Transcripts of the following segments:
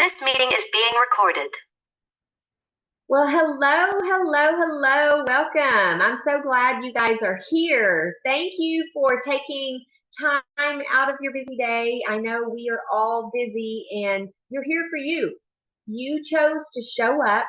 This meeting is being recorded. Well, hello. Welcome. I'm so glad you guys are here. Thank you for taking time out of your busy day. I know we are all busy and you're here for you. You chose to show up.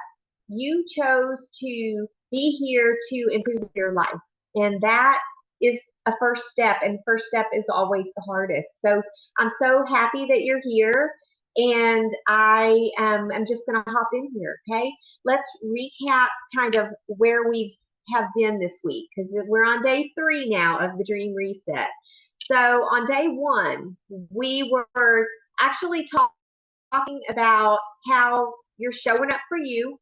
You chose to be here to improve your life. And that is a first step, and first step is always the hardest. So I'm so happy that you're here, and I'm just going to hop in here, okay? Let's recap kind of where we have been this week, because we're on day 3 now of the Dream Reset. So on day 1, we were actually talking about how you're showing up for you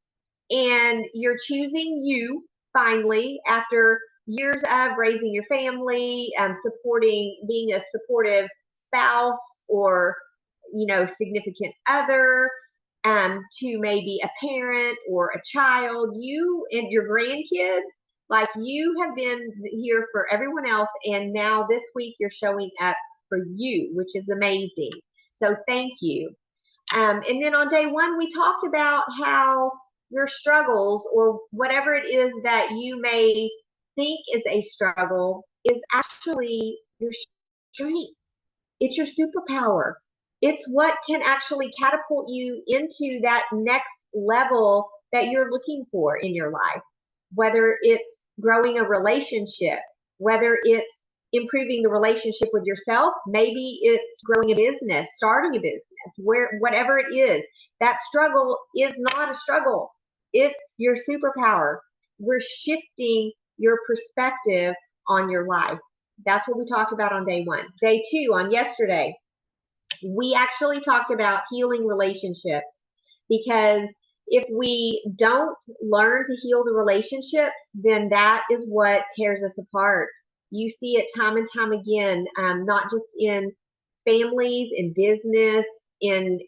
and you're choosing you finally after years of raising your family, supporting, being a supportive spouse or significant other, to maybe a parent or a child, you and your grandkids. Like, you have been here for everyone else, and now this week you're showing up for you, which is amazing. So thank you. And then on day 1, we talked about how your struggles, or whatever it is that you may think is a struggle, is actually your strength. It's your superpower. It's what can actually catapult you into that next level that you're looking for in your life. Whether it's growing a relationship, whether it's improving the relationship with yourself, maybe it's growing a business, starting a business, whatever it is, that struggle is not a struggle. It's your superpower. We're shifting your perspective on your life. That's what we talked about on day 1. Day 2, on yesterday, we actually talked about healing relationships, because if we don't learn to heal the relationships, then that is what tears us apart. You see it time and time again, not just in families, in business, in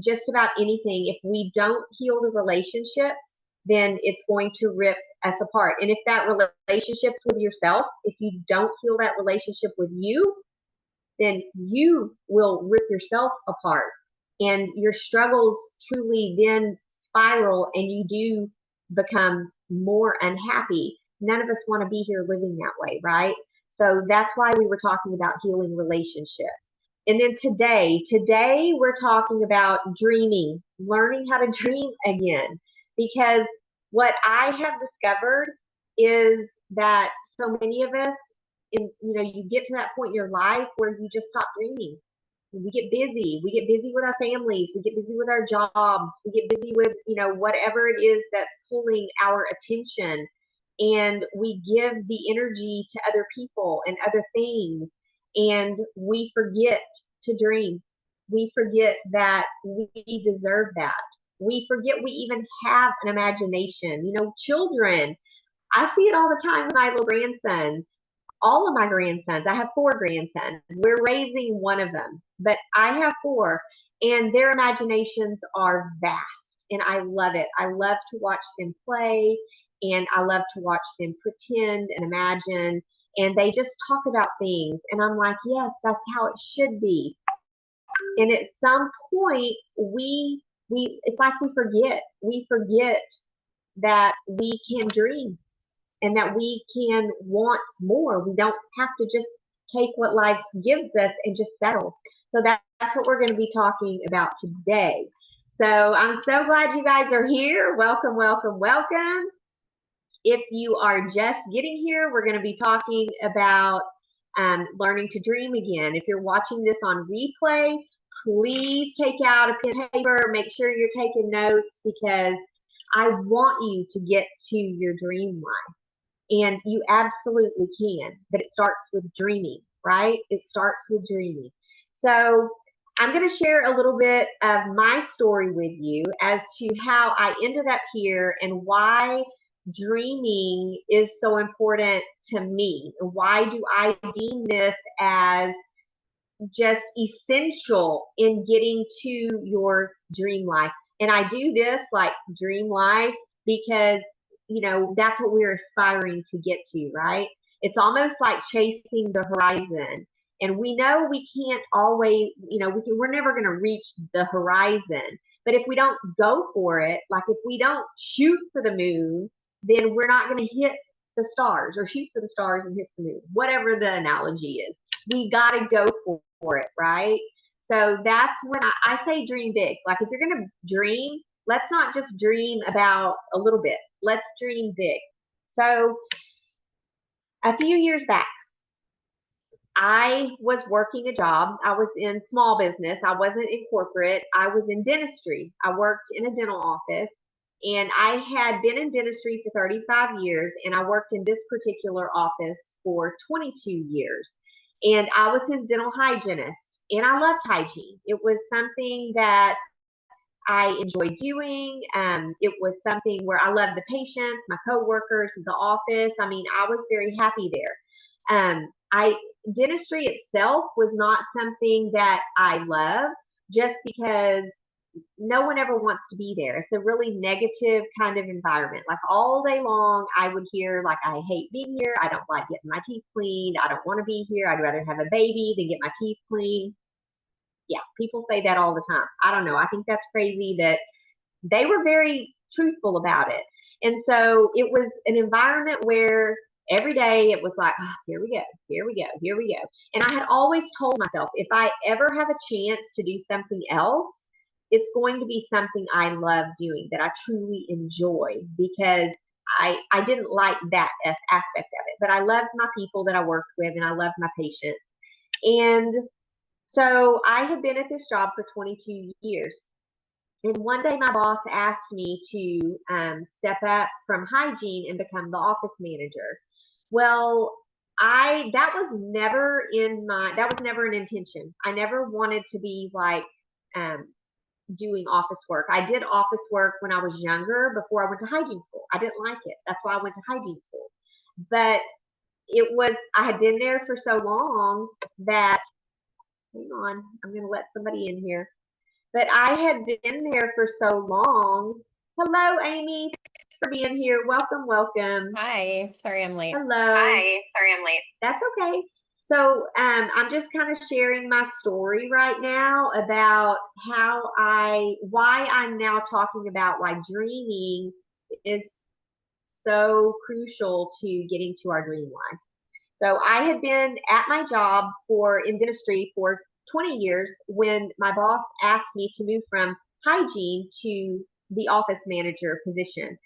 just about anything. If we don't heal the relationships, then it's going to rip us apart. And if that relationship's with yourself, if you don't heal that relationship with you, then you will rip yourself apart. And your struggles truly then spiral, and you do become more unhappy. None of us want to be here living that way, right? So that's why we were talking about healing relationships. And then today we're talking about dreaming, learning how to dream again. Because what I have discovered is that so many of us, you get to that point in your life where you just stop dreaming. We get busy. We get busy with our families. We get busy with our jobs. We get busy with, whatever it is that's pulling our attention. And we give the energy to other people and other things. And we forget to dream. We forget that we deserve that. We forget we even have an imagination. Children, I see it all the time with my little grandson. All of my grandsons, I have 4 grandsons. We're raising one of them, but I have 4, and their imaginations are vast, and I love it. I love to watch them play, and I love to watch them pretend and imagine, and they just talk about things, and I'm like, yes, that's how it should be. And at some point, it's like we forget that we can dream, and that we can want more. We don't have to just take what life gives us and just settle. So that's what we're going to be talking about today. So I'm so glad you guys are here. Welcome. If you are just getting here, we're going to be talking about learning to dream again. If you're watching this on replay, please take out a pen and paper. Make sure you're taking notes, because I want you to get to your dream life. And you absolutely can, but it starts with dreaming, right? It starts with dreaming. So I'm going to share a little bit of my story with you as to how I ended up here and why dreaming is so important to me. Why do I deem this as just essential in getting to your dream life? And I do this, like, dream life, because that's what we're aspiring to get to, right? It's almost like chasing the horizon. And we know we can't always, we're never going to reach the horizon, But if we don't go for it, like if we don't shoot for the moon, then we're not going to hit the stars, or shoot for the stars and hit the moon, whatever the analogy is. We got to go for it, right? So that's when I say dream big. Like if you're going to dream, let's not just dream about a little bit. Let's dream big. So a few years back, I was working a job. I was in small business. I wasn't in corporate. I was in dentistry. I worked in a dental office, and I had been in dentistry for 35 years, and I worked in this particular office for 22 years. And I was his dental hygienist, and I loved hygiene. It was something that I enjoyed doing. It was something where I loved the patients, my coworkers, the office. I mean, I was very happy there. I Dentistry itself was not something that I love, just because no one ever wants to be there. It's a really negative kind of environment. Like all day long, I would hear like, I hate being here. I don't like getting my teeth cleaned. I don't want to be here. I'd rather have a baby than get my teeth cleaned. Yeah, people say that all the time. I don't know. I think that's crazy that they were very truthful about it. And so it was an environment where every day it was like, oh, here we go, here we go, here we go. And I had always told myself, if I ever have a chance to do something else, it's going to be something I love doing, that I truly enjoy, because I didn't like that aspect of it. But I loved my people that I worked with, and I loved my patients. And so I had been at this job for 22 years. And one day my boss asked me to step up from hygiene and become the office manager. Well, that was never an intention. I never wanted to be like um, doing office work. I did office work when I was younger, before I went to hygiene school. I didn't like it. That's why I went to hygiene school. But I had been there for so long that, hang on, I'm going to let somebody in here. But I had been there for so long. Hello, Amy. Thanks for being here. Welcome, welcome. Hi. Sorry I'm late. Hello. Hi, sorry I'm late. That's okay. So I'm just kind of sharing my story right now about why I'm now talking about why dreaming is so crucial to getting to our dream life. So I had been at my job in dentistry for 20 years when my boss asked me to move from hygiene to the office manager position.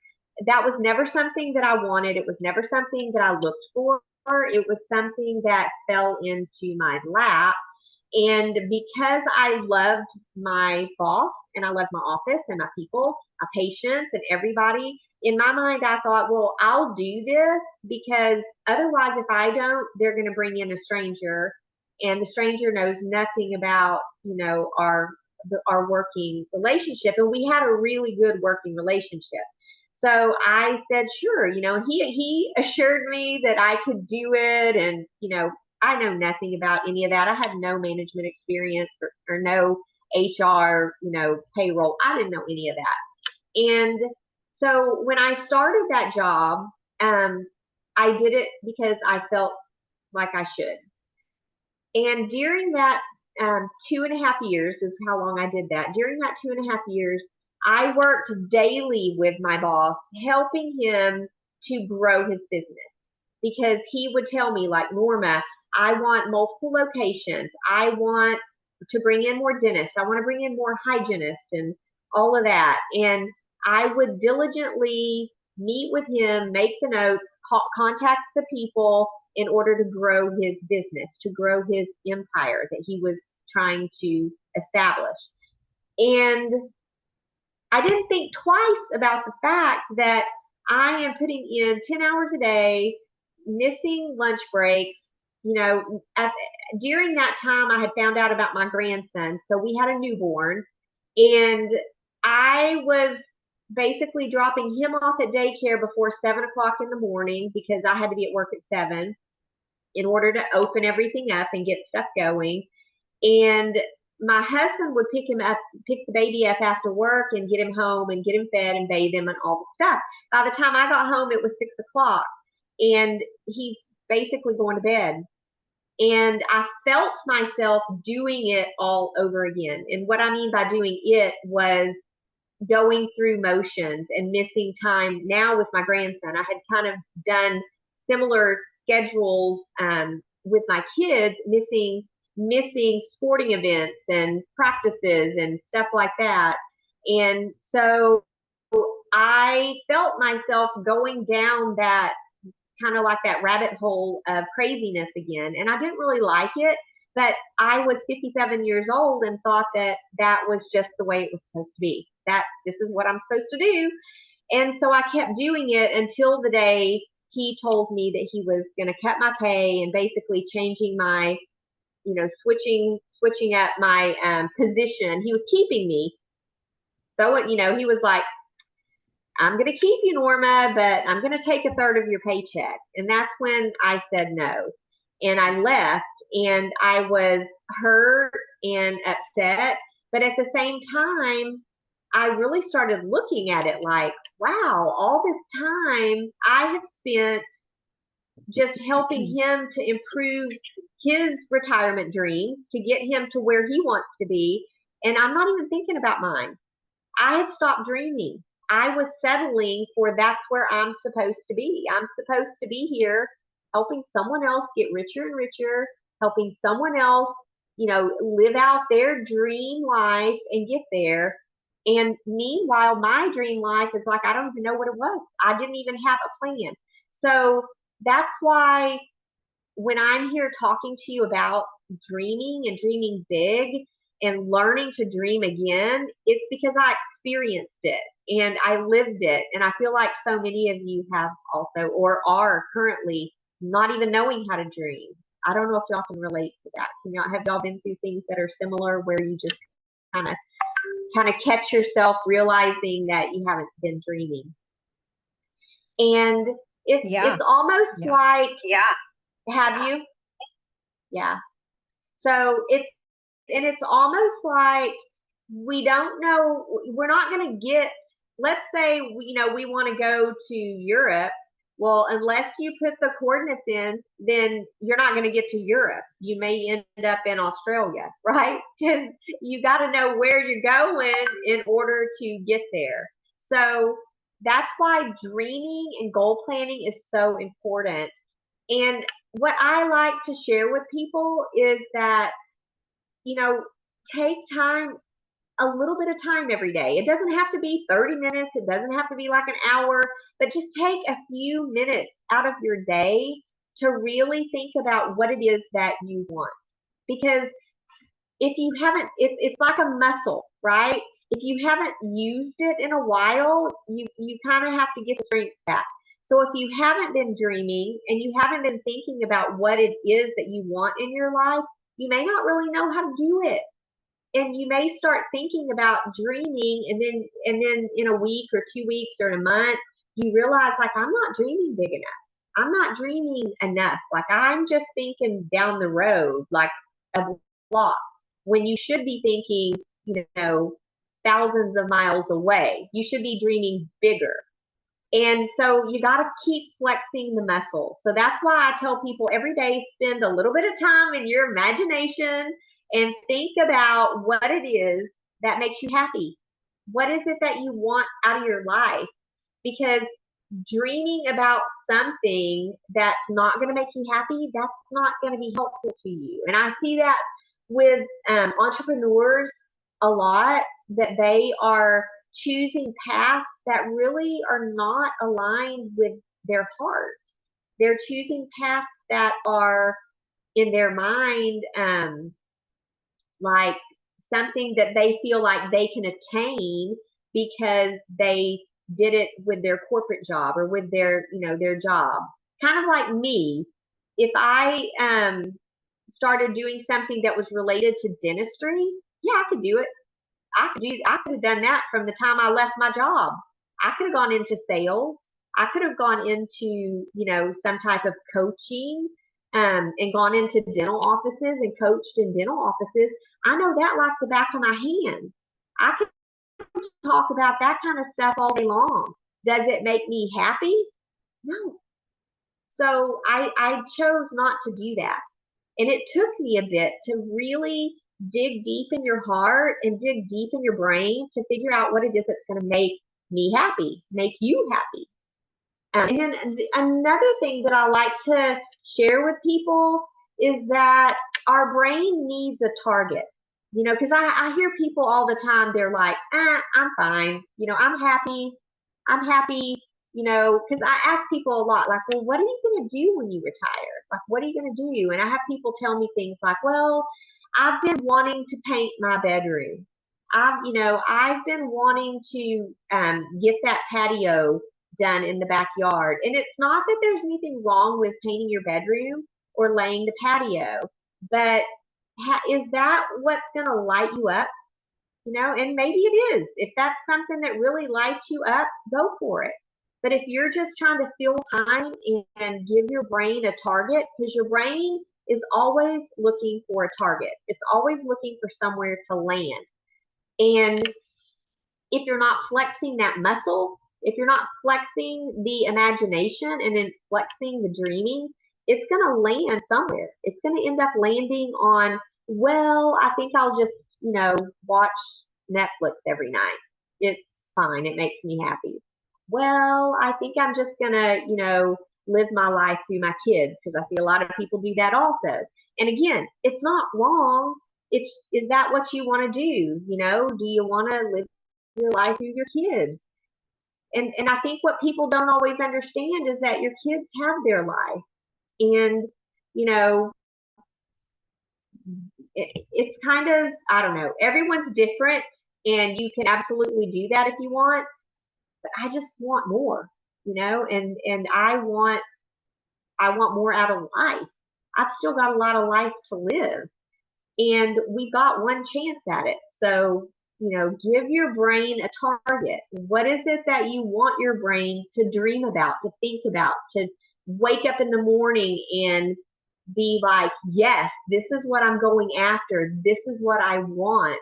That was never something that I wanted. It was never something that I looked for. It was something that fell into my lap. And because I loved my boss, and I loved my office and my people, my patients and everybody, in my mind, I thought, well, I'll do this, because otherwise, if I don't, they're going to bring in a stranger, and the stranger knows nothing about, our working relationship. And we had a really good working relationship. So I said, sure, he assured me that I could do it. And, I know nothing about any of that. I had no management experience, or no HR, payroll. I didn't know any of that. And so when I started that job, I did it because I felt like I should. And during that 2.5 years is how long I did that. During that 2.5 years, I worked daily with my boss, helping him to grow his business, because he would tell me, like, Norma, I want multiple locations. I want to bring in more dentists. I want to bring in more hygienists and all of that. And I would diligently meet with him, make the notes, contact the people in order to grow his business, to grow his empire that he was trying to establish. And I didn't think twice about the fact that I am putting in 10 hours a day, missing lunch breaks. During that time, I had found out about my grandson. So we had a newborn, and I was basically dropping him off at daycare before 7 o'clock in the morning, because I had to be at work at 7 in order to open everything up and get stuff going. And my husband would pick the baby up after work and get him home and get him fed and bathe him and all the stuff. By the time I got home, it was 6 o'clock, and he's basically going to bed. And I felt myself doing it all over again. And what I mean by doing it was going through motions and missing time. Now with my grandson, I had kind of done similar schedules with my kids, missing sporting events and practices and stuff like that. And so I felt myself going down that kind of like that rabbit hole of craziness again. And I didn't really like it, but I was 57 years old and thought that that was just the way it was supposed to be. That this is what I'm supposed to do. And so I kept doing it until the day he told me that he was going to cut my pay and basically changing my, switching up my position. He was keeping me. So, he was like, I'm going to keep you, Norma, but I'm going to take a third of your paycheck. And that's when I said no. And I left, and I was hurt and upset. But at the same time, I really started looking at it like, wow, all this time I have spent just helping him to improve his retirement dreams, to get him to where he wants to be. And I'm not even thinking about mine. I had stopped dreaming. I was settling for that's where I'm supposed to be. I'm supposed to be here helping someone else get richer and richer, helping someone else, live out their dream life and get there. And meanwhile, my dream life is like, I don't even know what it was. I didn't even have a plan. So that's why when I'm here talking to you about dreaming and dreaming big and learning to dream again, it's because I experienced it and I lived it. And I feel like so many of you have also, or are currently not even knowing how to dream. I don't know if y'all can relate to that. Have y'all been through things that are similar where you just kind of catch yourself realizing that you haven't been dreaming? And it's almost like, have you? Yeah. So it's almost like we don't know, we're not going to get, let's say, we want to go to Europe. Well, unless you put the coordinates in, then you're not going to get to Europe. You may end up in Australia, right? Because you got to know where you're going in order to get there. So that's why dreaming and goal planning is so important. And what I like to share with people is that, take time, a little bit of time every day. It doesn't have to be 30 minutes. It doesn't have to be like an hour, but just take a few minutes out of your day to really think about what it is that you want. Because if you haven't, it's like a muscle, right? If you haven't used it in a while, you kind of have to get the strength back. So if you haven't been dreaming and you haven't been thinking about what it is that you want in your life, you may not really know how to do it. And you may start thinking about dreaming, and then in a week or 2 weeks or a month, you realize like, I'm not dreaming big enough. I'm not dreaming enough. Like, I'm just thinking down the road, like a block, when you should be thinking, thousands of miles away. You should be dreaming bigger. And so you got to keep flexing the muscle. So that's why I tell people every day, spend a little bit of time in your imagination and think about what it is that makes you happy. What is it that you want out of your life? Because dreaming about something that's not going to make you happy, that's not going to be helpful to you. And I see that with entrepreneurs a lot, that they are choosing paths that really are not aligned with their heart. They're choosing paths that are in their mind like something that they feel like they can attain because they did it with their corporate job or with their job. Kind of like me, if I started doing something that was related to dentistry, yeah, I could do it. I could have done that from the time I left my job. I could have gone into sales. I could have gone into, some type of coaching, and gone into dental offices and coached in dental offices. I know that like the back of my hand. I could talk about that kind of stuff all day long. Does it make me happy? No. So I chose not to do that. And it took me a bit to really dig deep in your heart and dig deep in your brain to figure out what it is that's going to make me happy, make you happy. And then another thing that I like to share with people is that our brain needs a target. Because I hear people all the time, they're like, I'm fine. I'm happy, because I ask people a lot, like, well, what are you going to do when you retire? Like, what are you going to do? And I have people tell me things like, well, I've been wanting to paint my bedroom. I've been wanting to get that patio done in the backyard. And it's not that there's anything wrong with painting your bedroom or laying the patio, but is that what's going to light you up? And maybe it is. If that's something that really lights you up, go for it. But if you're just trying to fill time and give your brain a target, because your brain is always looking for a target, it's always looking for somewhere to land. And if you're not flexing that muscle, if you're not flexing the imagination and then flexing the dreaming, it's going to land somewhere. It's going to end up landing on, well, I think I'll just, watch Netflix every night. It's fine. It makes me happy. Well, I think I'm just going to, live my life through my kids, because I see a lot of people do that also. And again, it's not wrong. Is that what you want to do? Do you want to live your life through your kids? And I think what people don't always understand is that your kids have their life. And, it's kind of, I don't know, everyone's different, and you can absolutely do that if you want, but I just want more, and I want more out of life. I've still got a lot of life to live, and we got one chance at it. So, give your brain a target. What is it that you want your brain to dream about, to think about, to wake up in the morning and be like, yes, this is what I'm going after. This is what I want.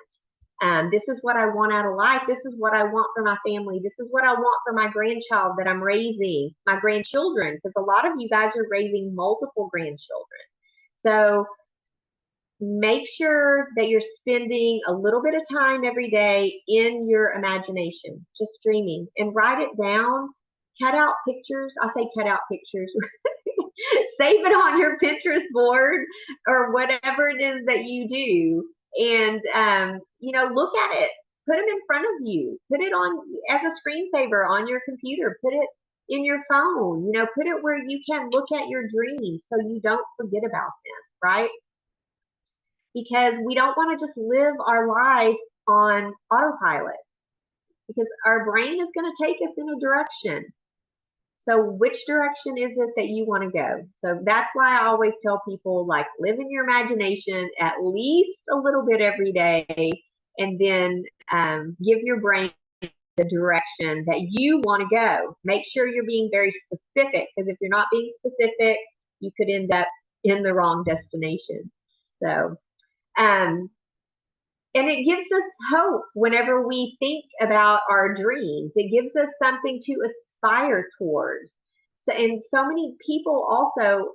This is what I want out of life. This is what I want for my family. This is what I want for my grandchild that I'm raising, my grandchildren, because a lot of you guys are raising multiple grandchildren. So make sure that you're spending a little bit of time every day in your imagination, just dreaming, and write it down. Cut out pictures. I say cut out pictures. Save it on your Pinterest board or whatever it is that you do. And, look at it. Put them in front of you. Put it on as a screensaver on your computer. Put it in your phone. Put it where you can look at your dreams so you don't forget about them, right? Because we don't want to just live our life on autopilot, because our brain is going to take us in a direction. So which direction is it that you want to go? So that's why I always tell people, like, live in your imagination at least a little bit every day, and then give your brain the direction that you want to go. Make sure you're being very specific, because if you're not being specific, you could end up in the wrong destination. So, and it gives us hope whenever we think about our dreams. It gives us something to aspire towards. So, and so many people also,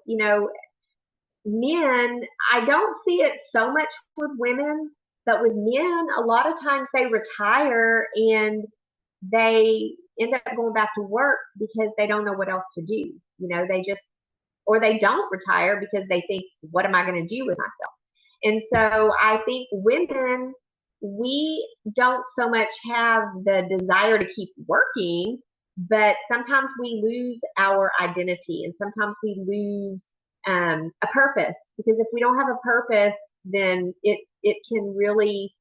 men, I don't see it so much with women, but with men, a lot of times they retire and they end up going back to work because they don't know what else to do. They just, or they don't retire because they think, what am I going to do with myself? And so I think women, we don't so much have the desire to keep working, but sometimes we lose our identity, and sometimes we lose a purpose, because if we don't have a purpose, then it can really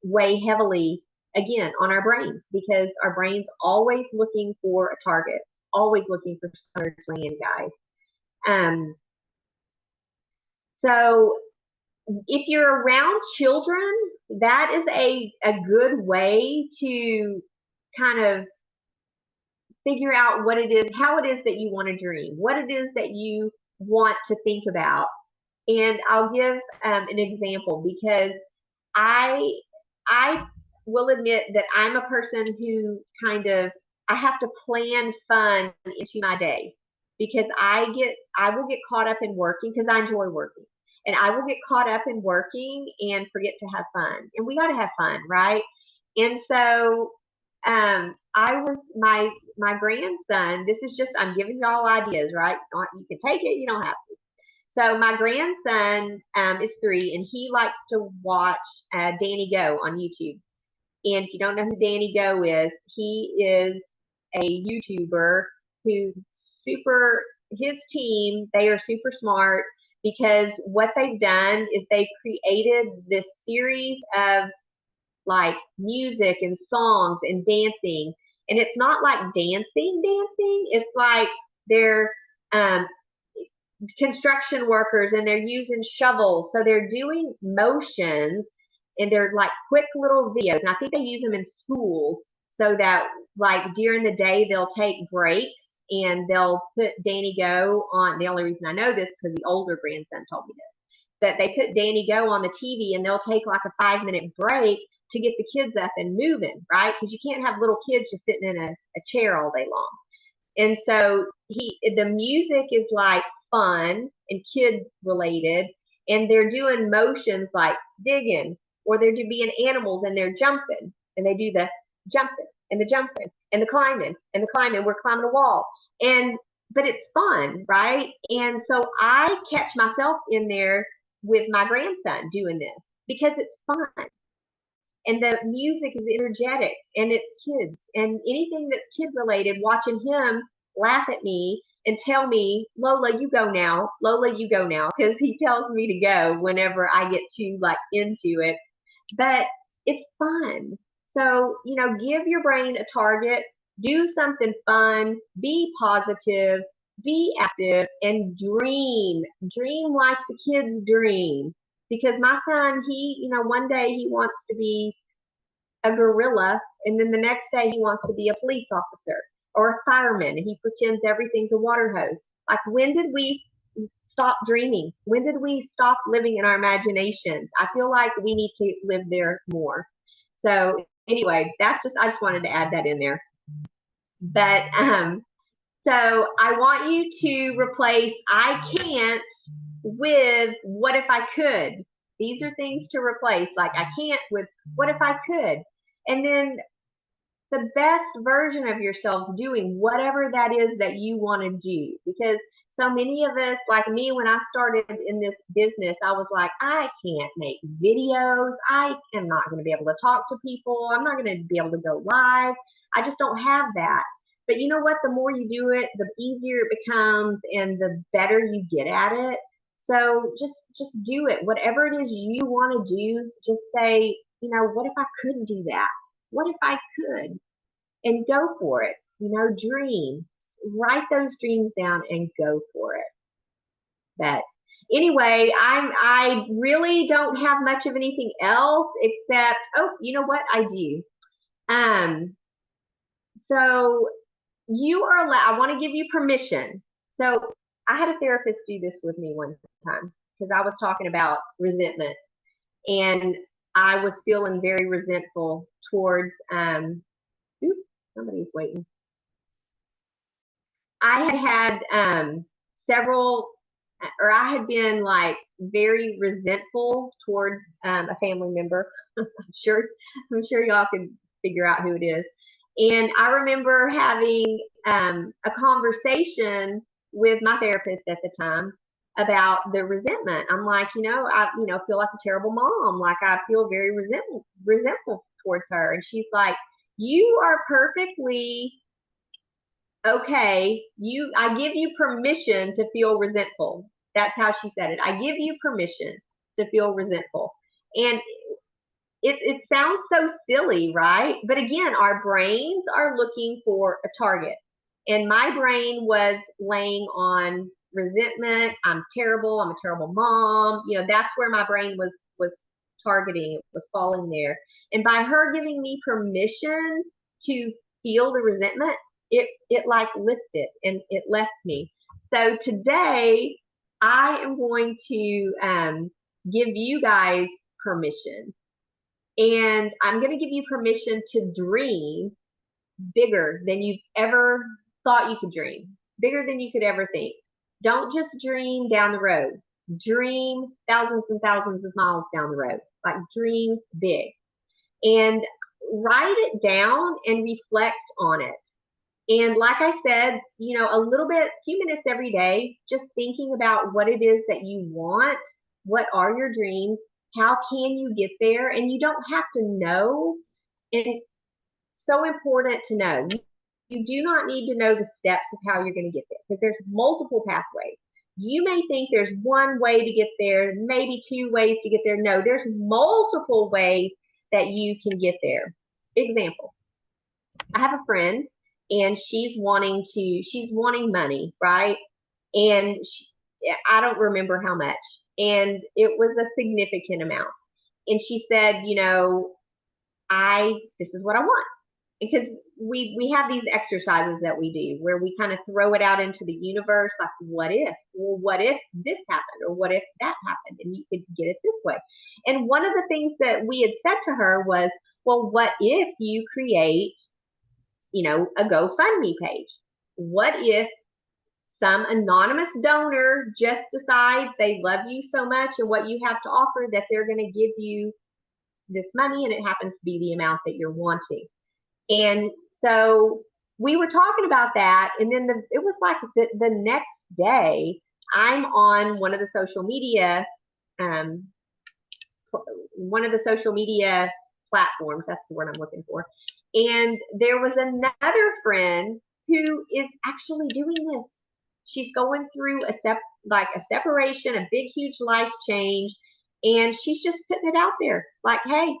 weigh heavily again on our brains, because our brain's always looking for a target, always looking for somewhere to land, guys. So if you're around children, that is a good way to kind of figure out what it is, how it is that you want to dream, what it is that you want to think about. And I'll give an example, because I will admit that I'm a person who I have to plan fun into my day, because I will get caught up in working, because I enjoy working. And I will get caught up in working and forget to have fun. And we got to have fun, right? And so I was my grandson. This is just I'm giving y'all ideas, right? You can take it, you don't have to. So my grandson is 3, and he likes to watch Danny Go on YouTube. And if you don't know who Danny Go is, he is a YouTuber who his team, they are super smart because what they've done is they've created this series of like music and songs and dancing. And it's not like dancing. It's like they're um, construction workers and they're using shovels. So they're doing motions and they're like quick little videos. And I think they use them in schools so that like during the day they'll take breaks and they'll put Danny Go on. The only reason I know this is because the older grandson told me this. That they put Danny Go on the TV and they'll take like a 5-minute break to get the kids up and moving, right? Because you can't have little kids just sitting in a chair all day long. And so the music is like fun and kid related, and they're doing motions like digging, or they're being animals and they're jumping, and they do the jumping and the jumping and the climbing and the climbing. We're climbing a wall, but it's fun, right? And so I catch myself in there with my grandson doing this because it's fun. And the music is energetic and it's kids and anything that's kid related, watching him laugh at me and tell me, Lola, you go now. Lola, you go now. Because he tells me to go whenever I get too like into it. But it's fun. So, give your brain a target, do something fun, be positive, be active, and dream. Dream like the kids dream. Because my son, one day he wants to be a gorilla, and then the next day he wants to be a police officer or a fireman, and he pretends everything's a water hose. Like, when did we stop dreaming? When did we stop living in our imaginations? I feel like we need to live there more. So anyway, I just wanted to add that in there. But so I want you to replace I can't with what if I could. These are things to replace, like I can't with what if I could. And then the best version of yourselves doing whatever that is that you want to do. Because so many of us, like me, when I started in this business, I was like, I can't make videos. I am not going to be able to talk to people. I'm not going to be able to go live. I just don't have that. But you know what? The more you do it, the easier it becomes and the better you get at it. So just do it. Whatever it is you want to do, just say, what if I could do that? What if I could? And go for it. Dream. Write those dreams down and go for it. But anyway, I really don't have much of anything else except, you know what? I do. So you are allowed, I want to give you permission. So I had a therapist do this with me one time because I was talking about resentment, and I was feeling very resentful towards, somebody's waiting. I had I had been like very resentful towards a family member. I'm sure y'all can figure out who it is. And I remember having a conversation with my therapist at the time about the resentment. I'm like, I feel like a terrible mom. Like, I feel very resentful towards her. And she's like, you are perfectly okay. I give you permission to feel resentful. That's how she said it. I give you permission to feel resentful. And it sounds so silly, right? But again, our brains are looking for a target. And my brain was laying on resentment. I'm terrible. I'm a terrible mom. That's where my brain was targeting. It was falling there. And by her giving me permission to feel the resentment, it like lifted and it left me. So today I am going to give you guys permission. And I'm going to give you permission to dream bigger than you've ever thought you could dream, bigger than you could ever think. Don't just dream down the road. dream thousands and thousands of miles down the road. Like dream big and write it down and reflect on it. And like I said, a little bit, few minutes every day, just thinking about what it is that you want. What are your dreams? How can you get there? And you don't have to know. And so important to know. You do not need to know the steps of how you're going to get there because there's multiple pathways. You may think there's one way to get there, maybe two ways to get there. No, there's multiple ways that you can get there. Example, I have a friend and she's wanting money, right? And I don't remember how much. And it was a significant amount. And she said, this is what I want. Because we have these exercises that we do where we kind of throw it out into the universe, like, what if? Well, what if this happened? Or what if that happened? And you could get it this way. And one of the things that we had said to her was, well, what if you create, a GoFundMe page? What if some anonymous donor just decides they love you so much and what you have to offer that they're going to give you this money and it happens to be the amount that you're wanting? And so we were talking about that, and then it was like the next day, I'm on one of the social media platforms. That's the word I'm looking for. And there was another friend who is actually doing this. She's going through a separation, a big, huge life change, and she's just putting it out there, like, hey,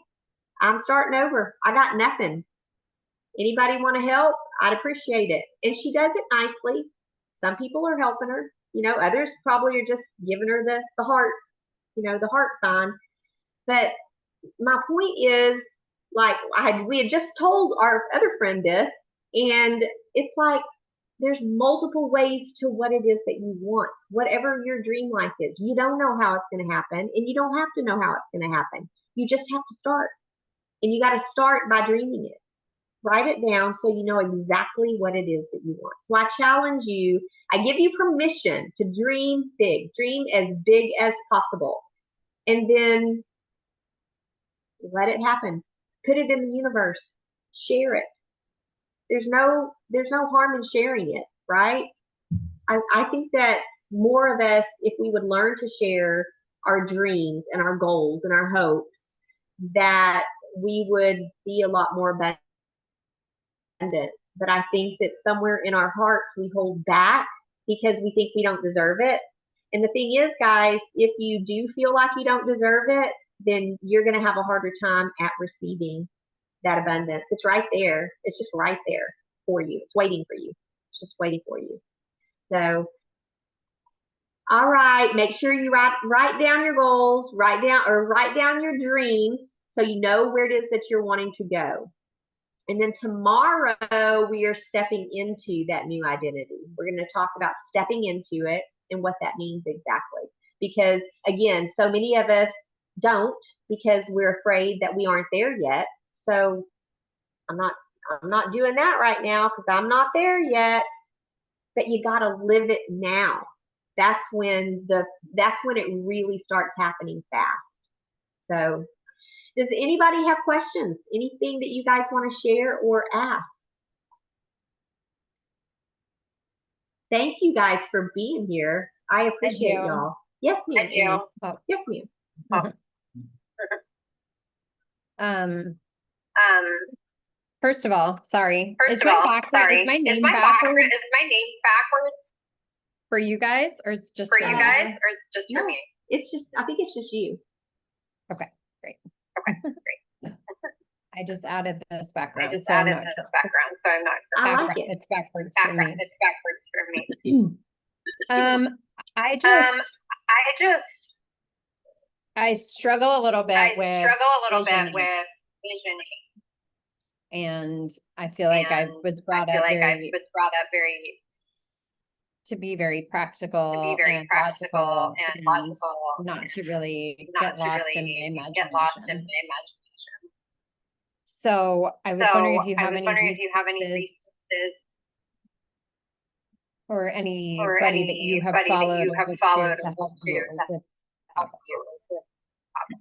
I'm starting over. I got nothing. Anybody want to help? I'd appreciate it. And she does it nicely. Some people are helping her. Others probably are just giving her the heart, the heart sign. But my point is, like, we had just told our other friend this, and it's like there's multiple ways to what it is that you want. Whatever your dream life is, you don't know how it's going to happen, and you don't have to know how it's going to happen. You just have to start. And you got to start by dreaming it. Write it down so you know exactly what it is that you want. So I challenge you, I give you permission to dream big as possible. And then let it happen. Put it in the universe. Share it. There's no harm in sharing it, right? I think that more of us, if we would learn to share our dreams and our goals and our hopes, that we would be a lot more abundant. But I think that somewhere in our hearts we hold back because we think we don't deserve it. And the thing is, guys, if you do feel like you don't deserve it, then you're going to have a harder time at receiving that abundance. It's right there. It's just right there for you. It's waiting for you. It's just waiting for you. So, all right, make sure you write down your goals, write down your dreams so you know where it is that you're wanting to go. And then tomorrow we are stepping into that new identity. We're going to talk about stepping into it and what that means exactly. Because again, so many of us don't because we're afraid that we aren't there yet. So I'm not doing that right now because I'm not there yet. But you got to live it now. That's when it really starts happening fast. So does anybody have questions? Anything that you guys want to share or ask? Thank you guys for being here. I appreciate y'all. Yes, ma'am. Thank you. Oh. Yes, ma'am. First of all, sorry. Is my name backwards for you guys, or it's just for you guys, or it's just for me? I think it's just you. Okay, great. Okay, great. I just added this background. So I'm not sure. I like it. It's backwards for me. It's backwards for me. I struggle a little bit with visioning. And I feel like I was brought up very to be very practical and logical and not to really get lost in my imagination. So I was wondering if you have any resources or anybody that you have followed or looked to help you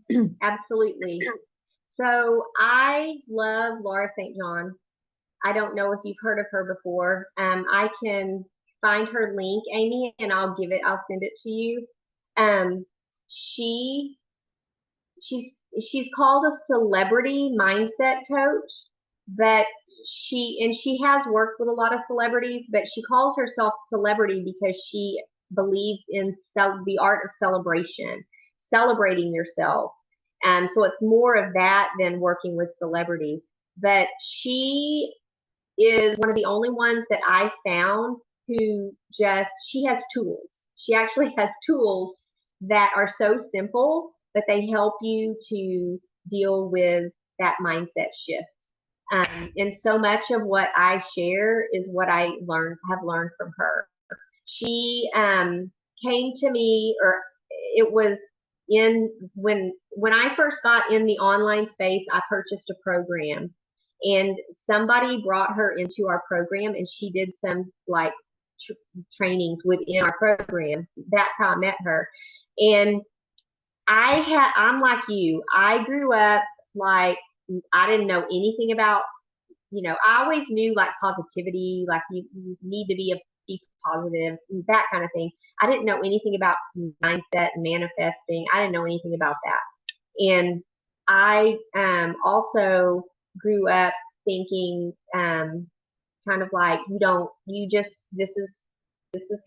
with Absolutely. So I love Laura St. John. I don't know if you've heard of her before. I can find her link, Amy, and I'll send it to you. She's called a celebrity mindset coach, but she has worked with a lot of celebrities, but she calls herself celebrity because she believes in the art of celebration, celebrating yourself. So it's more of that than working with celebrities. But she is one of the only ones that I found who she has tools. She actually has tools that are so simple, but they help you to deal with that mindset shift. And so much of what I share is what I have learned from her. She came to me, or it was when I first got in the online space, I purchased a program, and somebody brought her into our program, and she did some like trainings within our program. That's how I met her. And I'm like you. I grew up like I didn't know anything about, I always knew like positivity, like you need to be positive, that kind of thing. I didn't know anything about mindset and manifesting. I didn't know anything about that. And I also grew up thinking kind of like this is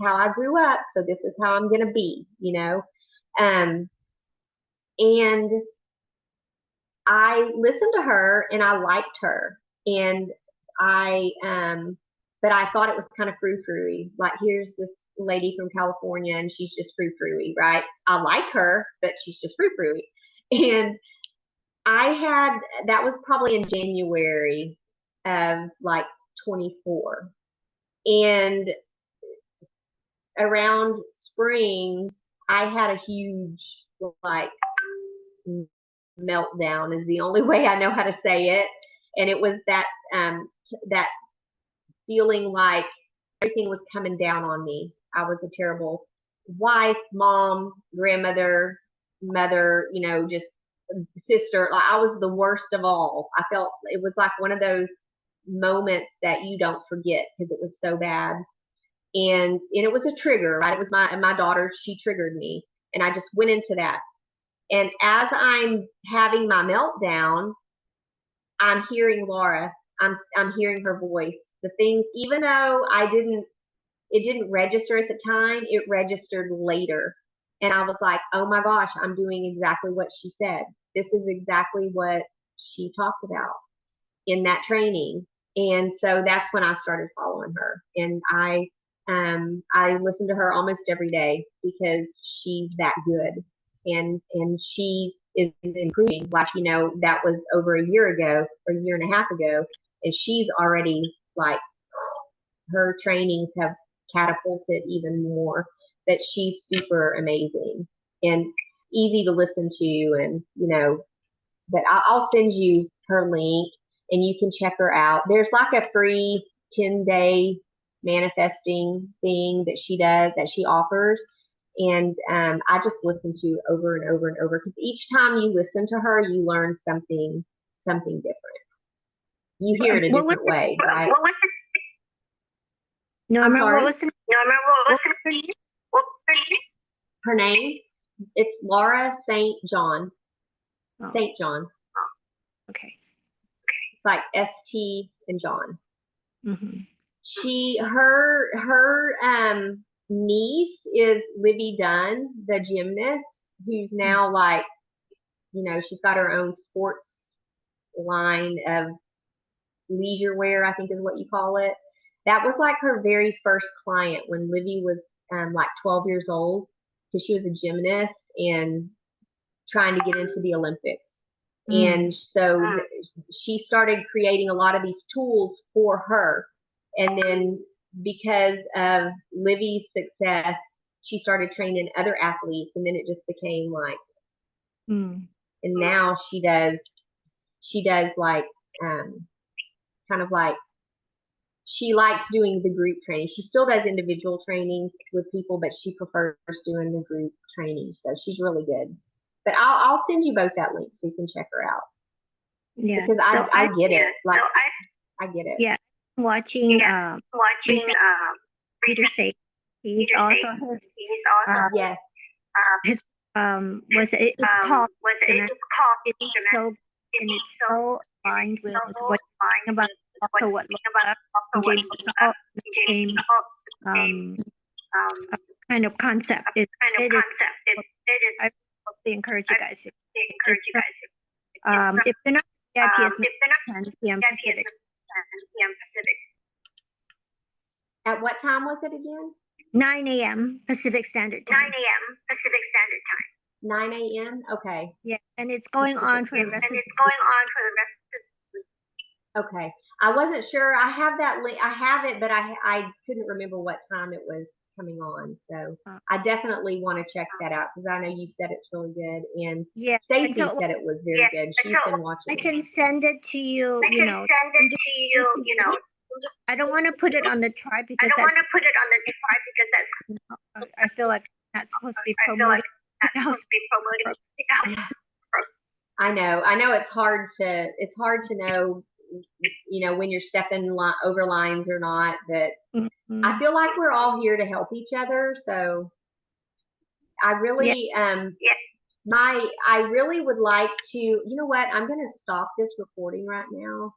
how I grew up, so this is how I'm gonna be, and I listened to her and I liked her, and but I thought it was kind of frou-frou-y. Like, here's this lady from California and she's just frou-frou-y, right? I like her, but she's just frou-frou-y. And that was probably in January of like 24. And around spring, I had a huge like meltdown, is the only way I know how to say it. And it was that feeling like everything was coming down on me. I was a terrible wife, mom, grandmother, mother, just sister. Like, I was the worst of all. I felt it was like one of those moments that you don't forget because it was so bad. And it was a trigger, right? It was my daughter, she triggered me. And I just went into that. And as I'm having my meltdown, I'm hearing Laura. I'm hearing her voice. The things, even though it didn't register at the time, it registered later. And I was like, oh my gosh, I'm doing exactly what she said. This is exactly what she talked about in that training. And so that's when I started following her. And I listen to her almost every day because she's that good. And she is improving. Like, that was over a year ago, or a year and a half ago. And she's already like, her trainings have catapulted even more. That she's super amazing and easy to listen to. And, but I'll send you her link and you can check her out. There's like a free 10-day manifesting thing that she does, that she offers. And I just listen to over and over and over, because each time you listen to her, you learn something different. You hear it a different way, right? Norma, what was her name? It's Laura St. John. Oh. St. John. Okay. It's like ST and John. Mm-hmm. Her niece is Libby Dunn, the gymnast, who's now like, she's got her own sports line of leisure wear, I think is what you call it. That was like her very first client when Libby was like 12 years old, because she was a gymnast and trying to get into the Olympics. And so she started creating a lot of these tools for her. And then because of Libby's success, she started training other athletes, and then it just became like, and now she does like kind of like she likes doing the group training. She still does individual trainings with people, but she prefers doing the group training. So she's really good. But I'll send you both that link so you can check her out. Yeah. Because I get it. Like I get it. Yeah. Watching Peter say he's also Yes. his it's called Reconnect. It is so and it's so aligned with what you're talking about, also what James saw the same kind of concept. I really encourage you guys. If they're not VIP, it's 10 p.m. Pacific. At what time was it again? 9 a.m. Pacific Standard Time. 9 a.m. Okay. Yeah, and it's going on for the rest of this week. Okay. I wasn't sure. I have that link. I have it, but I couldn't remember what time it was coming on. So I definitely want to check that out because I know you said it's really good, and yeah, Stacey said it was very good. She's been watching. I can send it to you. I don't want to put it on the tribe because I feel like that's supposed to be promoted. I know it's hard to know, when you're stepping over lines or not, but I feel like we're all here to help each other. So I really, I really would like to, you know what, I'm going to stop this recording right now.